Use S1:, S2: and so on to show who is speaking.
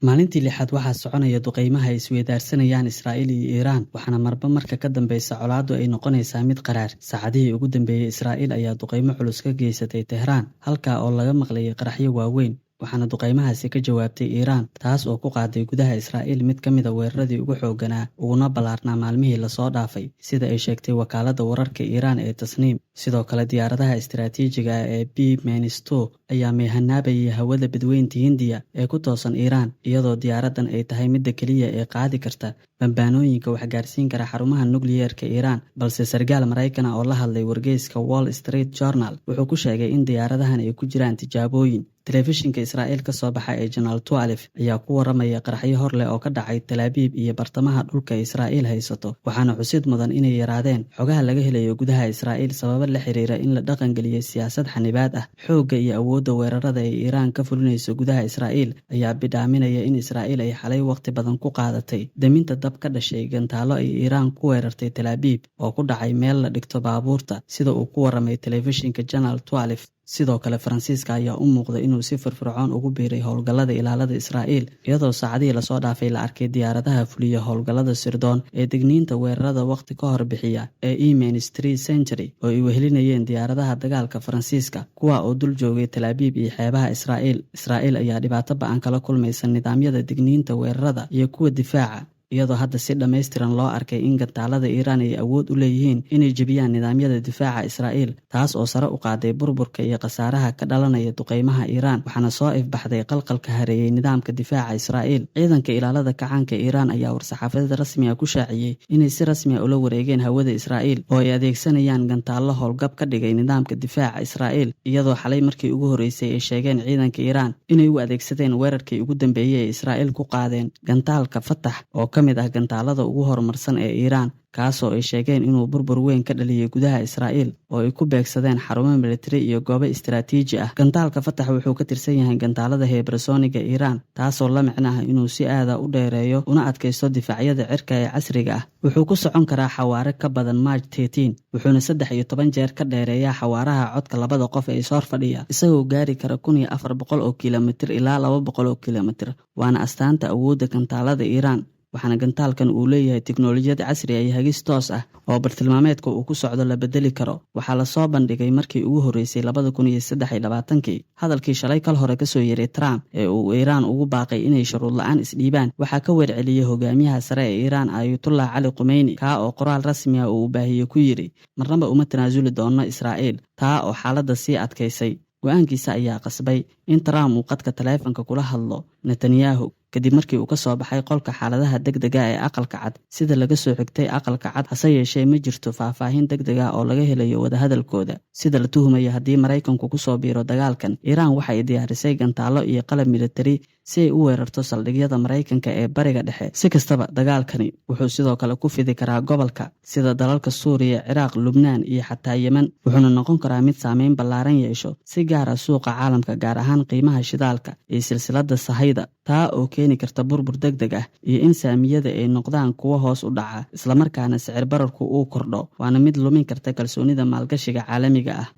S1: Maalintii lixaad waxaa soconaya duqeymaha ay isweydaarsanayaan Israa'iil iyo Iiraan, waxaana marba marka ka dambeysa colaaddu ay noqonaysaa mid qaraar. Saacadihii ugu dambeeyay, Israa'iil ayaa duqeymo culus ka geysatay Tehraan, halkaa oo laga maqlayay qaraxyo waaweyn, waxaana duqeymahaasi ka jawaabtay Iiraan, taas oo ku qaaday gudaha Israa'iil mid ka mid a weeraradii ugu xoogganaa uguna ballaarnaa maalmihii lasoo dhaafay, sida ay sheegtay wakaaladda wararka Iiraan ee Tasniim. Sidoo kale, diyaaradaha istiraatiijiga ah ee B-2 ayaa meehanaabaya hawada Badweynta Hindiya ee ku toosan Iiraan, iyadoo diyaaraddan ay tahay midda keliya ee qaadi karta bambaanooyinka wax gaarsiin kara xarumaha nukliyeerka Iiraan. Balse sarkaal Maraykan ah oo la hadlay wargeyska Wall Street Journal wuxuu ku sheegay in diyaaradahan ay ku jiraan tijaabooyin. Telefishinka Israa'iil ka soo baxa ee Channel 12 ayaa ku waramaya qaraxyo hor leh oo ka dhacay Tel Aviv iyo bartamaha dhulka Israa'iil haysato, waxaana xusid mudan inay yaraadeen xogaha laga helayo gudaha Israa'iil sababo la xiriira in la dhaqangeliyay siyaasad xanibaad ah. Xoogga iyo awoodda weerarada ay Iiraan ka fulinayso gudaha Israa'iil ayaa bidhaaminaya in Israa'iil ay xalay waqti badan ku qaadatay daminta dab ka dhashay gantaalo ay Iiraan ku weerartay Tel Aviv oo ku dhacay meel la dhigto baabuurta, sida uu ku waramay telefishinka Channel 12. Sidoo kale, Faransiiska ayaa u muuqda inuu si firfircoon ugu biiray howlgallada ilaalada Israa'iil, iyadoo saacadihii lasoo dhaafay la arkay diyaaradaha fuliya howlgallada sirdoon ee digniinta weerarada waqti ka hor bixiya ee E-3 Century oo ay wehelinayeen diyaaradaha dagaalka Faransiiska, kuwa oo dul joogay Tel Aviv iyo xeebaha Israa'iil. Israa'iil ayaa dhibaato ba'an kala kulmaysa nidaamyada digniinta weerarada iyo kuwa difaaca, iyadoo hadda si dhammaystiran loo arkay in gantaalada Iiraan ay awood u leeyihiin inay jebiyaan nidaamyada difaaca Israa'iil, taas oo sare u qaaday burburka iyo khasaaraha ka dhalanaya duqeymaha Iiraan. Waxaana soo ifbaxday qalqalka hareeyay nidaamka difaaca Israa'iil. Ciidanka ilaalada kacaanka Iiraan ayaa war-saxaafadeed rasmi ah ku shaaciyay inay si rasmi ah ula wareegeen hawada Israa'iil oo ay adeegsanayaan gantaallo howlgab ka dhigay nidaamka difaaca Israa'iil, iyadoo xalay markii ugu horreysay ay sheegeen ciidanka Iiraan inay u adeegsadeen weerarkii ugu dambeeyay ee Israa'iil ku qaadeen gantaalka Fatax oo ka mid ah gantaalada ugu horumarsan ee Iiraan, kaasoo ay sheegeen inuu burbur weyn ka dhaliyay gudaha Israa'iil oo ay ku beegsadeen xarumo militari iyo goobo istiraatiiji ah. Gantaalka Fatax wuxuu ka tirsan yahay gantaalada Hypersonic ee Iiraan, taasoo la micno ah inuu si aad ah u dheereeyo una adkaysto difaacyada cirka ee casriga ah. Wuxuu ku socon karaa xawaare ka badan Mach 13, wuxuuna 13 jeer ka dheereeyaa xawaaraha codka labada qof ee is-hor fadhiya, isagoo gaari kara 1400 oo kiilomitir ilaa 200 oo kiilomitir. Waana astaanta awoodda gantaalada Iiraan, waxaana gantaalkan uu leeyahay tiknoolajiyad casri ah iyo hagis toos ah oo bartilmaameedka uu ku socdo la bedeli karo. Waxaa lasoo bandhigay markii ugu horreysay 2023. Hadalkii shalay kal hore kasoo yeeray Trump ee uu Iiraan ugu baaqay inay shuruud la'aan isdhiibaan waxaa ka weerceliyay hogaamiyaha sare ee Iiraan Ayatollah Cali Khamenei, kaa oo qoraal rasmi ah uu baahiyey ku yidhi, marnaba uma tanaasuli doono Israa'iil, taa oo xaaladda sii adkaysay. Go-aankiisa ayaa qasbay in Trump uu qadka taleefanka kula hadlo Netanyahu kadib markii uu ka soo baxay qolka xaaladaha degdega ee aqalka cad, sida laga soo xigtay aqalka cad. Hase yeeshee, ma jirto faahfaahin degdeg ah oo laga helayo wadahadalkooda. Sida la tuhumaya, haddii Maraykanku ku soo biiro dagaalkan, Iiraan waxa ay diyaarisay gantaallo iyo qalab militari si ay u weerarto saldhigyada Maraykanka ee bariga dhexe. Si kastaba, dagaalkani wuxuu sidoo kale ku fidi karaa gobolka, sida dalalka Suuriya, Ciraaq, Lubnaan iyo xataa Yemen, wuxuuna noqon karaa mid saameyn ballaaran yeesho si gaar ah suuqa caalamka, gaar ahaan qiimaha shidaalka iyo silsiladda sahayda, taa oo keeni karta burbur degdeg ah iyo in saamiyada ay noqdaan kuwo hoos u dhaca, islamarkaana sicir bararku uu kordho. Waana mid lumin karta kalsoonida maalgashiga caalamiga ah.